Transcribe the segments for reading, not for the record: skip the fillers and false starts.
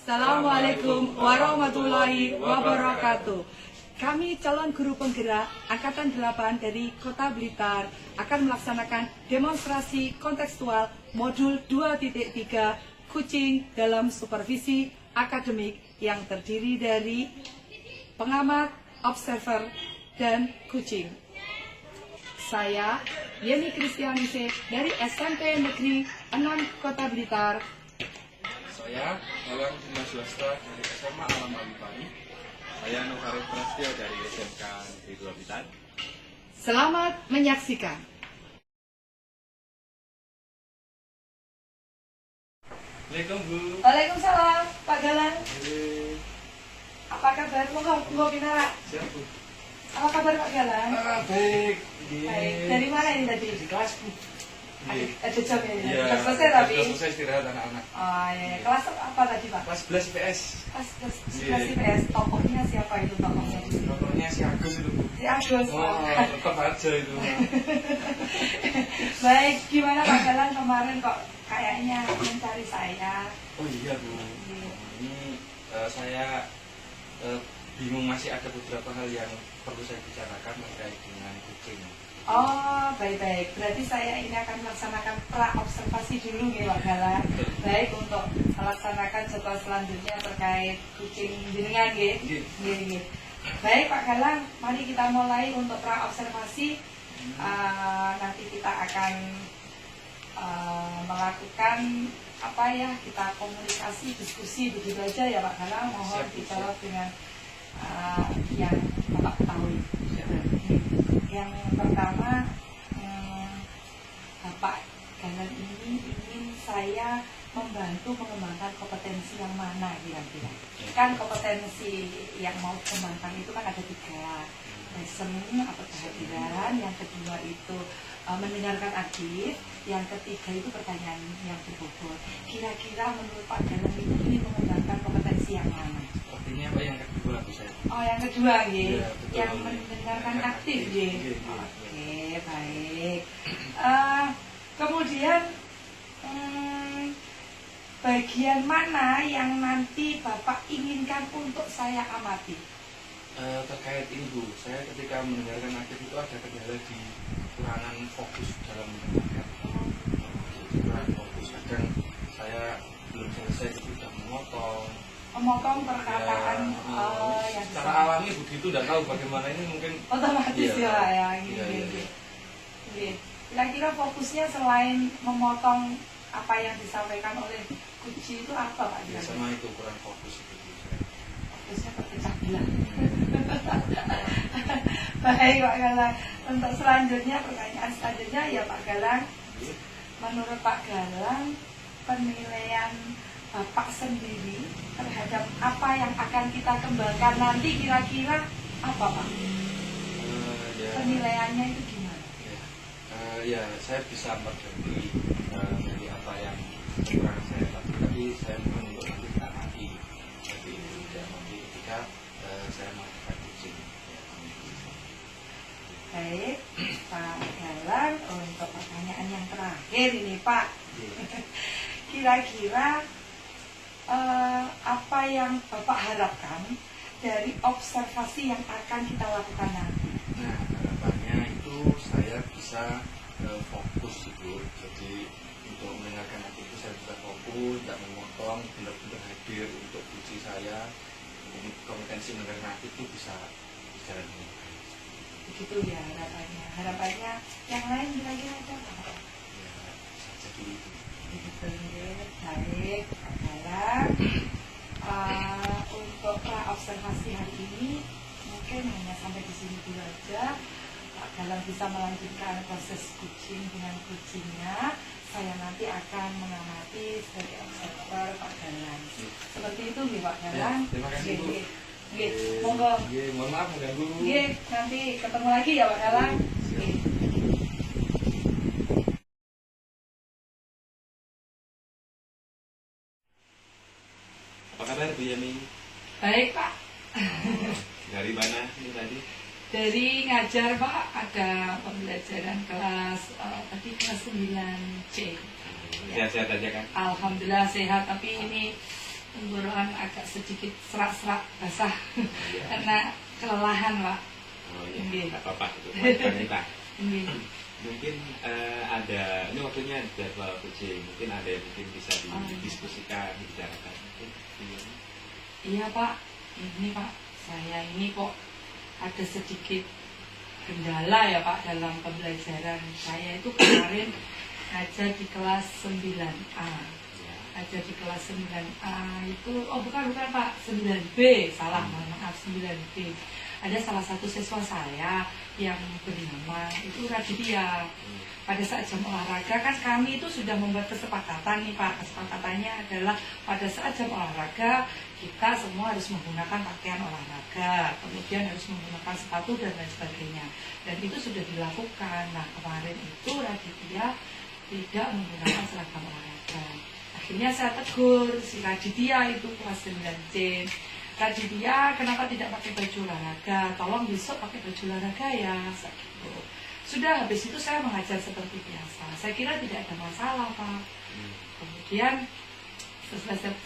Assalamualaikum warahmatullahi wabarakatuh. Kami calon guru penggerak Angkatan 8 dari Kota Blitar akan melaksanakan demonstrasi kontekstual modul 2.3 Kucing dalam supervisi akademik yang terdiri dari pengamat, observer, dan kucing. Saya Yeni Kristianise dari SMP Negeri 6 Kota Blitar. Saya Alam Dinas Swasta dari SMA Alam Alipani. Saya Novarif Prasetyo dari SMK Negeri 2 Blitar. Selamat menyaksikan. Assalamualaikum Bu. Waalaikumsalam Pak Galang. Apa kabar? Monggo Binara. Siap Bu. Apa kabar Pak Galang? Baik. Baik. Dari mana ini tadi? Di kelas Bu. Ada jam ya? Iya. Sudah selesai tapi? Sudah selesai istirahat anak-anak. Oh iya. Kelas apa tadi Pak? Kelas 11 IPS. Kelas 11 IPS. Tokohnya siapa itu tokohnya? Contohnya si Agus itu Bu. Si Agus. Oh, tetap aja itu. Baik, gimana Pak Galang kemarin kok kayaknya mencari saya? Oh iya Bu. Ini saya bingung, masih ada beberapa hal yang perlu saya bicarakan terkait dengan kucing. Oh, baik-baik. Berarti saya ini akan melaksanakan pra-observasi dulu nih Pak Galang. Baik, untuk melaksanakan jadwal selanjutnya terkait kucing jenengan nggih. Nggih. Baik Pak Galang, mari kita mulai untuk pra-observasi. Nanti kita akan melakukan apa ya, kita komunikasi, diskusi begitu aja ya Pak Galang. Mohon dijawab dengan yang Bapak ketahui. Yang pertama, Bapak Galang ini ingin saya membantu mengembangkan kompetensi yang mana kira-kira? Kan kompetensi yang mau dikembangkan itu kan ada 3. Present atau kehadiran, yang kedua itu mendengarkan aktif, yang ketiga itu pertanyaan yang berbobot. Kira-kira menurut Pak Galang itu ingin mengembangkan kompetensi yang mana? Artinya apa yang kedua Bu saya? Oh, yang kedua nggih, Ya, yang mendengarkan aktif nggih. Oke, baik. Kemudian bagian mana yang nanti Bapak inginkan untuk saya amati? Terkait ini Bu, saya ketika mendengarkan aktif itu ada kendala di kekurangan fokus dalam mendengarkan. Kurang fokus, kadang saya belum selesai itu sudah Memotong perkataan yang secara alami begitu, dan tahu bagaimana ini mungkin otomatis ya. Kira-kira fokusnya selain memotong apa yang disampaikan oleh kucing itu apa Pak? Ya, sama itu kurang fokus itu. Fokusnya terpecah belah. Baik Pak Galang. Untuk selanjutnya, pertanyaan selanjutnya ya Pak Galang. Menurut Pak Galang, penilaian Bapak sendiri terhadap apa yang akan kita kembangkan nanti kira-kira apa Pak? Penilaiannya itu gimana? Ya, saya bisa berbagi dari apa yang kurang saya lakukan, tapi saya mohon untuk nanti kita mati. Jadi tidak nanti ketika saya melakukan kucing. Baik, Pak Galang, untuk pertanyaan yang terakhir ini Pak. Kira-kira apa yang Bapak harapkan dari observasi yang akan kita lakukan nanti? Nah, harapannya itu saya bisa fokus itu. Jadi untuk mendengarkan aktif itu saya bisa fokus, tidak memotong, benar-benar hadir untuk kucing saya. Kompetensi mendengarkan aktif itu bisa berjalan dengan baik. Begitu ya harapannya. Harapannya yang lain kira-kira ada apa? Ya, bisa jadi itu. Begitu ya. Baik, Pak Galang. Untuk observasi hari ini mungkin hanya sampai di sini dulu aja. Pak Galang bisa melanjutkan proses kucing dengan kucingnya. Saya nanti akan mengamati sebagai observer Pak Galang. Seperti itu nih Pak Galang. Ya, terima kasih Bu. Monggo. Mohon maaf mengganggu. Nanti ketemu lagi ya Pak Galang. Apa kabar Bu Yemi? Baik Pak. Dari mana ini tadi? Dari ngajar Pak, ada pembelajaran kelas tadi kelas 9C. Sehat-sehat aja kan? Alhamdulillah sehat, tapi ini tenggorokan agak sedikit serak-serak basah Iya. karena kelelahan Pak. Oh iya, Nggih. nggak apa-apa itu. Wanita. Nggih. Mungkin ada, ini waktunya jadwal coaching, mungkin ada yang mungkin bisa didiskusikan, dibicarakan. Mungkin, iya. Iya Pak, ini Pak, saya ini kok ada sedikit kendala ya Pak dalam pembelajaran. Saya itu kemarin ngajar di kelas 9A. Ya. Ngajar di kelas 9A itu, oh bukan Pak, 9B, salah, mohon maaf, 9B. Ada salah satu siswa saya yang bernama itu Raditya. Pada saat jam olahraga kan kami itu sudah membuat kesepakatan nih Pak. Kesepakatannya adalah pada saat jam olahraga kita semua harus menggunakan pakaian olahraga, kemudian harus menggunakan sepatu dan lain sebagainya. Dan itu sudah dilakukan. Nah kemarin itu Raditya tidak menggunakan seragam olahraga. Akhirnya saya tegur si Raditya itu kelas 9C. Raditya, kenapa tidak pakai baju olahraga? Tolong besok pakai baju olahraga ya. Gitu. Sudah, habis itu saya mengajar seperti biasa. Saya kira tidak ada masalah Pak. Kemudian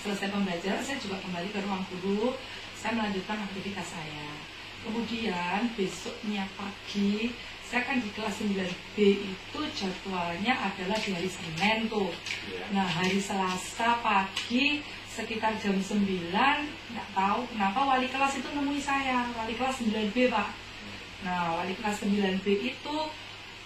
selesai pembelajaran, saya juga kembali ke ruang guru. Saya melanjutkan aktivitas saya. Kemudian besoknya pagi, saya kan di kelas 9B itu jadwalnya adalah di hari Senin tuh. Ya. Nah hari Selasa pagi sekitar jam 9, nggak tahu kenapa wali kelas itu nemui saya, wali kelas 9B Pak. Nah wali kelas 9B itu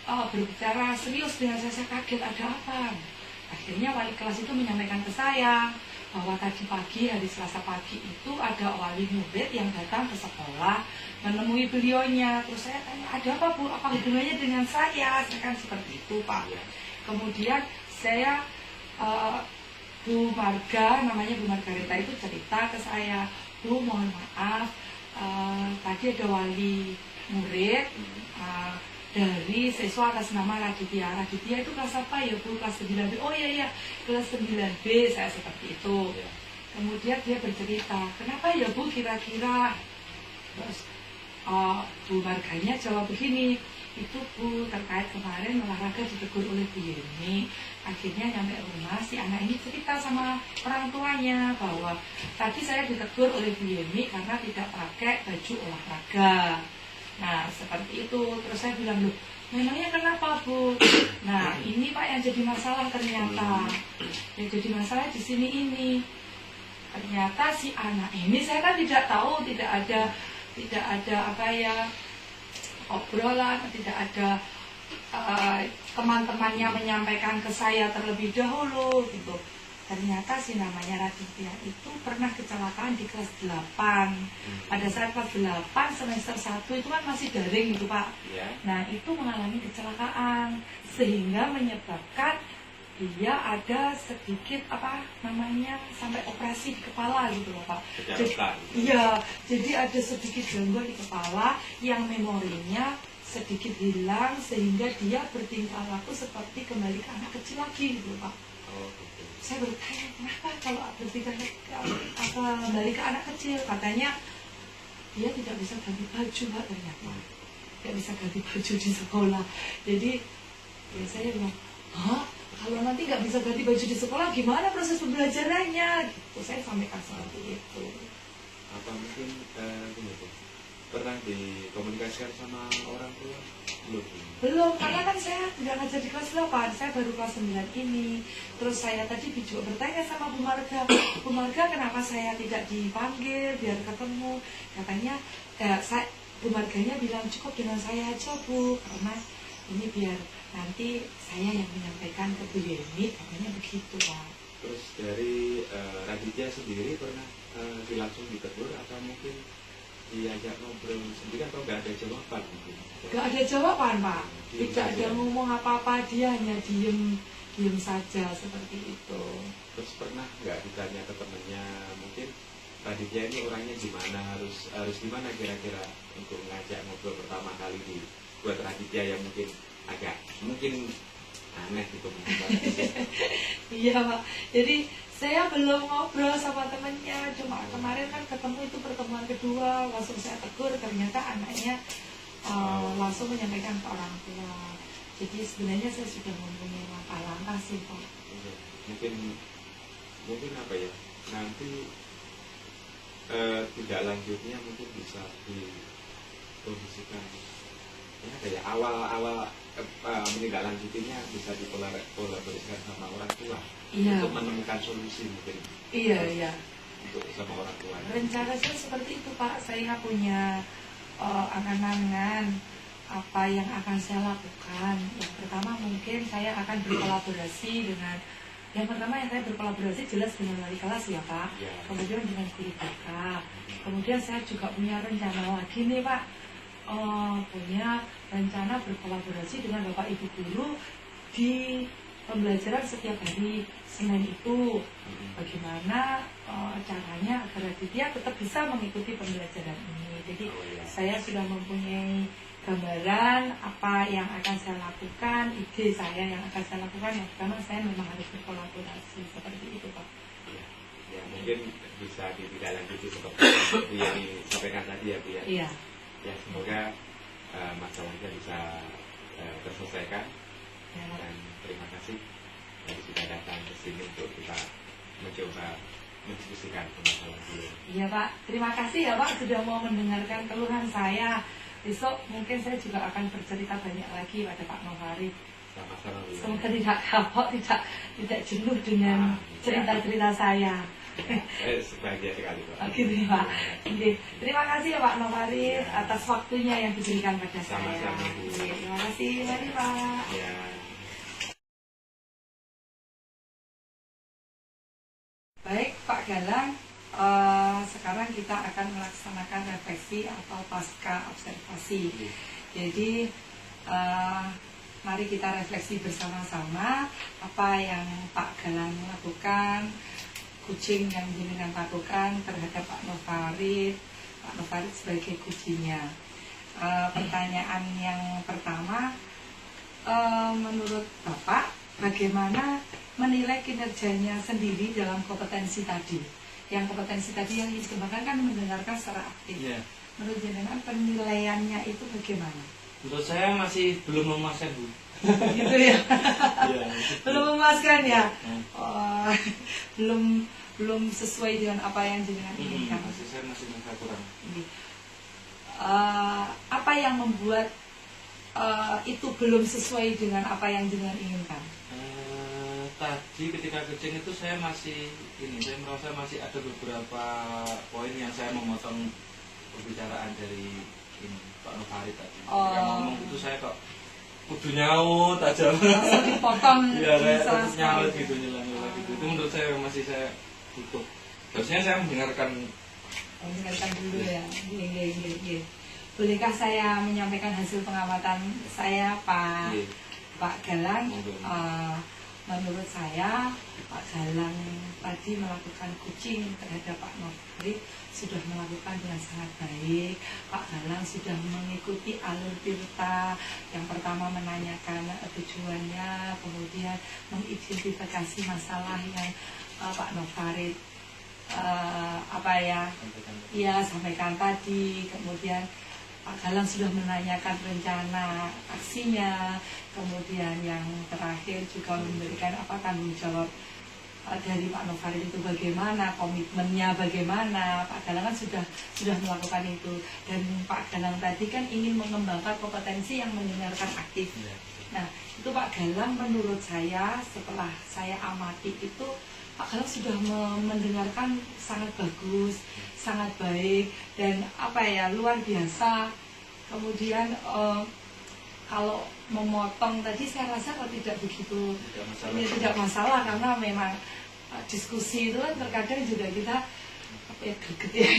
berbicara serius dengan saya kaget, ada apa? Akhirnya wali kelas itu menyampaikan ke saya bahwa tadi pagi, hari Selasa pagi itu ada wali murid yang datang ke sekolah menemui beliaunya. Terus saya tanya, ada apa Bu? Apa hubungannya dengan saya? Saya kan seperti itu Pak. Ya. Kemudian saya Bu Marga, namanya Bu Margareta itu cerita ke saya, Bu mohon maaf, tadi ada wali murid dari siswa atas nama Raditya. Raditya itu kelas apa ya Bu? Kelas 9B. Oh iya, kelas 9B, saya seperti itu. Ya. Kemudian dia bercerita, kenapa ya Bu kira-kira? Terus Bu Marganya jawab begini, itu Bu terkait kemarin olahraga ditegur oleh Bu Yeni. Akhirnya nyampe rumah si anak ini cerita sama orang tuanya bahwa tadi saya ditegur oleh Bu Yeni karena tidak pakai baju olahraga. Nah seperti itu. Terus saya bilang, loh memangnya kenapa Bu? Nah ini Pak yang jadi masalah ternyata. Yang jadi masalah di sini ini. Ternyata si anak ini saya kan tidak tahu, tidak ada apa ya obrolan, tidak ada teman-temannya menyampaikan ke saya terlebih dahulu gitu. Ternyata si namanya Raditya itu pernah kecelakaan di kelas 8. Pada saat kelas 8 semester 1 itu kan masih daring gitu Pak. Ya. Nah itu mengalami kecelakaan sehingga menyebabkan dia ada sedikit apa namanya sampai operasi di kepala gitu loh Pak. Iya, jadi ada sedikit gangguan di kepala yang memorinya sedikit hilang sehingga dia bertingkah laku seperti kembali ke anak kecil lagi gitu Pak. Oh, gitu. Saya bertanya kenapa kalau bertingkah kembali ke anak kecil, katanya dia tidak bisa ganti baju Pak ternyata. Tidak bisa ganti baju di sekolah. Jadi ya saya bilang, hah? Kalau nanti nggak bisa ganti baju di sekolah, gimana proses pembelajarannya? Gitu, saya sampaikan seperti itu. Apa mungkin gini Bu, pernah dikomunikasikan sama orang tua? Belum, karena kan saya tidak ngajar di kelas 8, saya baru kelas 9 ini. Terus saya tadi juga bertanya sama Bu Marga, Bu Marga kenapa saya tidak dipanggil biar ketemu? Katanya, Bu Marganya bilang cukup dengan saya aja Bu, karena ini biar nanti saya yang menyampaikan ke Bu Yeni, katanya begitu Pak. Terus dari Raditya sendiri pernah langsung ditegur atau mungkin diajak ngobrol sendiri atau nggak ada jawaban mungkin? Nggak ada jawaban Pak, tidak ada ngomong apa-apa, dia hanya diem saja seperti itu. Terus pernah nggak ditanya ke temennya mungkin Raditya ini orangnya gimana, harus gimana kira-kira untuk ngajak ngobrol pertama kali buat Raditya yang agak mungkin aneh gitu mungkin. Iya Pak, jadi saya belum ngobrol sama temennya, cuma kemarin kan ketemu itu pertemuan kedua, langsung saya tegur, ternyata anaknya langsung menyampaikan ke orang tua. Jadi sebenarnya saya sudah mempunyai langkah-langkah sih Pak. Mungkin apa ya, nanti tidak lanjutnya mungkin bisa dikondisikan ya kayak awal menindaklanjutinya bisa dikolaborasikan sama orang tua Iya. untuk menemukan solusi mungkin Iya. untuk sama orang tua. Rencana saya seperti itu Pak. Saya punya angan-angan apa yang akan saya lakukan. Yang pertama mungkin saya akan berkolaborasi dengan, yang pertama yang saya berkolaborasi jelas dengan wali kelas ya Pak. Ya. Kemudian dengan guru BK. Kemudian saya juga punya rencana lagi nih Pak. Punya rencana berkolaborasi dengan Bapak Ibu guru di pembelajaran setiap hari Senin itu. Bagaimana caranya agar dia tetap bisa mengikuti pembelajaran ini. Jadi saya sudah mempunyai gambaran apa yang akan saya lakukan, ide saya yang akan saya lakukan. Yang pertama saya memang harus berkolaborasi seperti itu Pak. Ya mungkin bisa ditindaklanjuti seperti yang disampaikan tadi ya Bu ya. Iya. Ya semoga masalahnya bisa terselesaikan Ya. dan terima kasih yang sudah datang ke sini untuk kita mencoba mendiskusikan permasalahan beliau. Iya Pak, terima kasih ya Pak sudah mau mendengarkan keluhan saya. Besok mungkin saya juga akan bercerita banyak lagi pada Pak Novarid. Sama-sama Bu. Semoga tidak kapok, tidak jenuh dengan cerita-cerita saya. Bahagia sekali Pak. Oke, Pak. Oke. Terima kasih ya Pak Novarid atas waktunya yang diberikan pada saya. Sama-sama, Bu. Oke, terima kasih, mari Pak. Ya. Baik Pak Galang, sekarang kita akan melaksanakan refleksi atau pasca observasi. Jadi mari kita refleksi bersama-sama apa yang Pak Galang lakukan, kucing yang jenengan lakukan terhadap Pak Novarid sebagai kucingnya. Pertanyaan yang pertama, menurut Bapak bagaimana menilai kinerjanya sendiri dalam kompetensi tadi? Yang kompetensi tadi yang dikembangkan kan mendengarkan secara aktif. Iya. Menurut jenengan penilaiannya itu bagaimana? Menurut saya masih belum memuaskan Bu. Gitu ya. Iya. Belum memuaskan ya. Hmm. Oh, belum sesuai dengan apa yang jenengan inginkan. Saya masih merasa kurang. Apa yang membuat itu belum sesuai dengan apa yang jenengan inginkan? Tadi ketika kucing itu saya merasa masih ada beberapa poin yang saya memotong pembicaraan dari Pak Novarid tadi. Ketika ngomong itu saya kok kudu nyaut aja. Langsung dipotong. Iya, kayak bisa terus nyaut sekali. gitu, nyela-nyela gitu. Itu menurut saya masih saya butuh. Terusnya saya mendengarkan. Dengarkan dulu ya. Iya. Bolehkah saya menyampaikan hasil pengamatan saya Pak Galang? Menurut saya Pak Galang tadi melakukan kucing terhadap Pak Novarid sudah melakukan dengan sangat baik. Pak Galang sudah mengikuti alur Tirta. Yang pertama menanyakan tujuannya, kemudian mengidentifikasi masalah yang Pak Novarid sampaikan tadi. Kemudian Pak Galang sudah menanyakan rencana aksinya, kemudian yang terakhir juga memberikan tanggung jawab dari Pak Novarid itu bagaimana, komitmennya bagaimana. Pak Galang kan sudah melakukan itu, dan Pak Galang tadi kan ingin mengembangkan kompetensi yang mendengarkan aktif. Nah itu Pak Galang menurut saya setelah saya amati itu Pak Galang sudah mendengarkan sangat bagus, sangat baik, dan luar biasa. Kemudian kalau memotong tadi saya rasa tidak begitu tidak masalah karena memang diskusi itu kan terkadang juga kita greget ya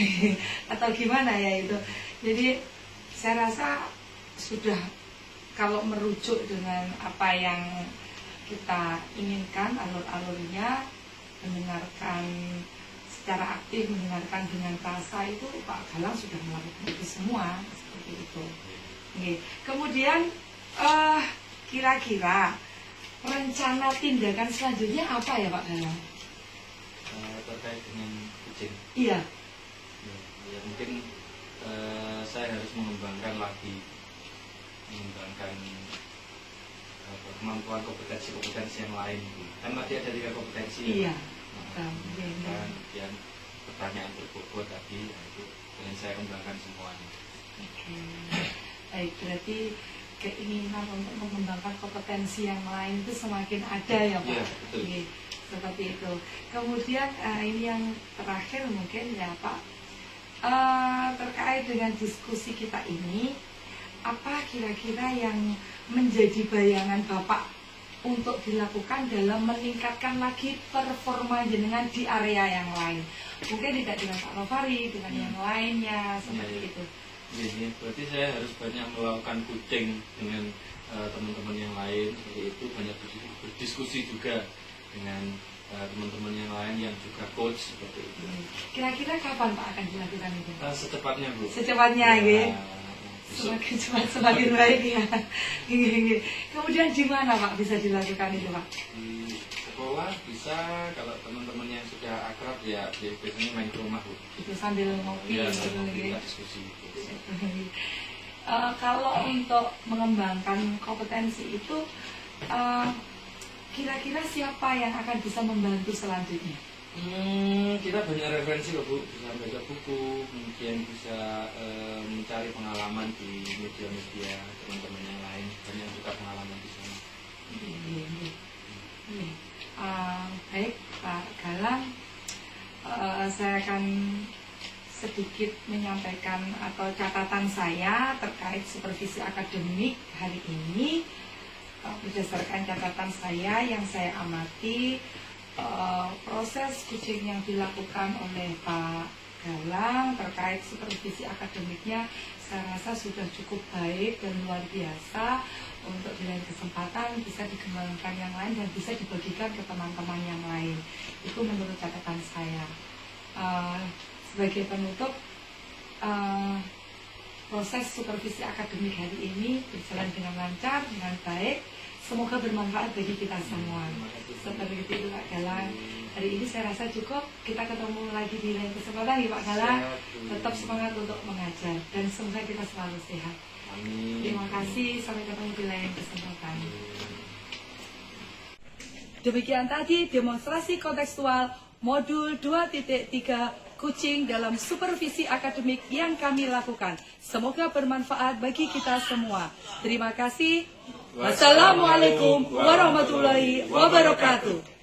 atau gimana ya itu. Jadi saya rasa sudah, kalau merujuk dengan apa yang kita inginkan alur-alurnya, mendengarkan secara aktif, mendengarkan dengan rasa, itu Pak Galang sudah melakukan itu semua seperti itu. Oke. Kemudian kira-kira rencana tindakan selanjutnya apa ya Pak Galang? Terkait dengan kucing. Iya. Ya mungkin saya harus mengembangkan kemampuan kompetensi yang lain. Kan tadi ada 3 kompetensi. Iya. kemudian pertanyaan berbobot tadi, itu ingin saya kembangkan semuanya. Oke. Baik, berarti keinginan untuk mengembangkan kompetensi yang lain itu semakin ada ya Pak? Iya, betul. Oke, seperti itu. Kemudian ini yang terakhir mungkin ya Pak, terkait dengan diskusi kita ini, apa kira-kira yang menjadi bayangan Bapak untuk dilakukan dalam meningkatkan lagi performa jenengan di area yang lain? Mungkin tidak dengan Pak Rovari, dengan yang lainnya, seperti itu. Ini berarti saya harus banyak melakukan coaching dengan teman-teman yang lain, seperti itu, banyak berdiskusi juga dengan teman-teman yang lain yang juga coach, seperti itu. Kira-kira kapan Pak akan dilakukan itu? Secepatnya Bu. Secepatnya, Ya, ya. Semakin cepat semakin baik ya. Kemudian di mana Pak bisa dilakukan itu Pak? Di sekolah bisa, kalau teman-teman yang sudah akrab ya biasanya main ke rumah Bu. Itu sambil ngopi Ya, gitu, ngopi, ya. diskusi. Kalau untuk mengembangkan kompetensi itu, kira-kira siapa yang akan bisa membantu selanjutnya? Kita banyak referensi kok Bu, bisa baca buku, kemudian bisa mencari pengalaman di media-media teman-teman yang lain, banyak juga pengalaman di sana. Baik Pak Galang, saya akan sedikit menyampaikan atau catatan saya terkait supervisi akademik hari ini. Berdasarkan catatan saya yang saya amati, proses coaching yang dilakukan oleh Pak Galang terkait supervisi akademiknya saya rasa sudah cukup baik dan luar biasa. Untuk di lain kesempatan bisa dikembangkan yang lain dan bisa dibagikan ke teman-teman yang lain. Itu menurut catatan saya. Sebagai penutup, proses supervisi akademik hari ini berjalan dengan lancar, dengan baik. Semoga bermanfaat bagi kita semua. Seperti itu Pak Galang. Hari ini saya rasa cukup. Kita ketemu lagi di lain kesempatan ya Pak Galang. Tetap semangat untuk mengajar dan semoga kita selalu sehat. Amin. Terima kasih. Sampai ketemu di lain kesempatan. Demikian tadi demonstrasi kontekstual modul 2.3 coaching dalam supervisi akademik yang kami lakukan. Semoga bermanfaat bagi kita semua. Terima kasih. Wassalamualaikum warahmatullahi wabarakatuh.